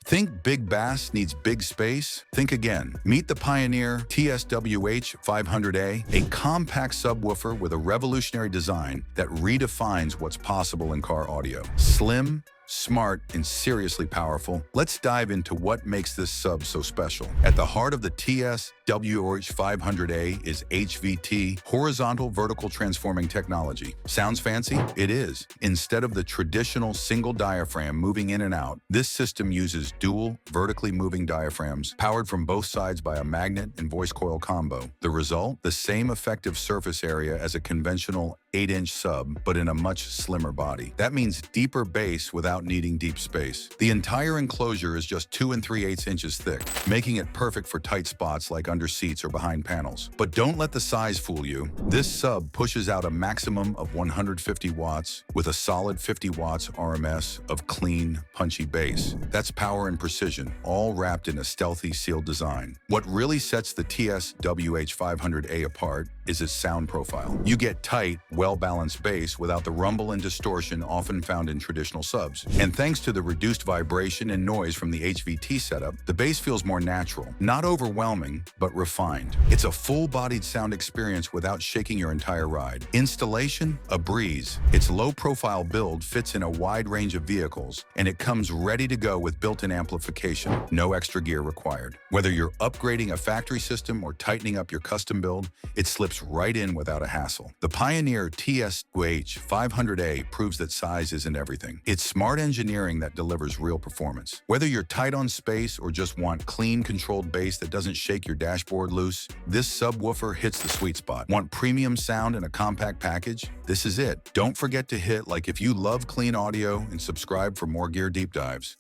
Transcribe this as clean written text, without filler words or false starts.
Think big bass needs big space? Think again. Meet the Pioneer TS-WH500A, a compact subwoofer with a revolutionary design that redefines what's possible in car audio. Slim, smart, and seriously powerful. Let's dive into what makes this sub so special. At the heart of the TS-WH500A is HVT, horizontal vertical transforming technology. Sounds fancy? It is. Instead of the traditional single diaphragm moving in and out, this system uses dual, vertically moving diaphragms powered from both sides by a magnet and voice coil combo. The result? The same effective surface area as a conventional 8-inch sub, but in a much slimmer body. That means deeper bass without needing deep space. The entire enclosure is just 2 3/8 inches thick, making it perfect for tight spots like under seats or behind panels. But don't let the size fool you. This sub pushes out a maximum of 150 watts with a solid 50 watts RMS of clean, punchy bass. That's power and precision, all wrapped in a stealthy sealed design. What really sets the TS-WH500A apart is its sound profile. You get tight, well-balanced bass without the rumble and distortion often found in traditional subs. And thanks to the reduced vibration and noise from the HVT setup, the bass feels more natural, not overwhelming, but refined. It's a full-bodied sound experience without shaking your entire ride. Installation? A breeze. Its low-profile build fits in a wide range of vehicles, and it comes ready to go with built-in amplification. No extra gear required. Whether you're upgrading a factory system or tightening up your custom build, it slips right in without a hassle. The Pioneer TS-WH500A proves that size isn't everything. It's smart engineering that delivers real performance. Whether you're tight on space or just want clean, controlled bass that doesn't shake your dashboard loose, this subwoofer hits the sweet spot. Want premium sound in a compact package? This is it. Don't forget to hit like if you love clean audio and subscribe for more gear deep dives.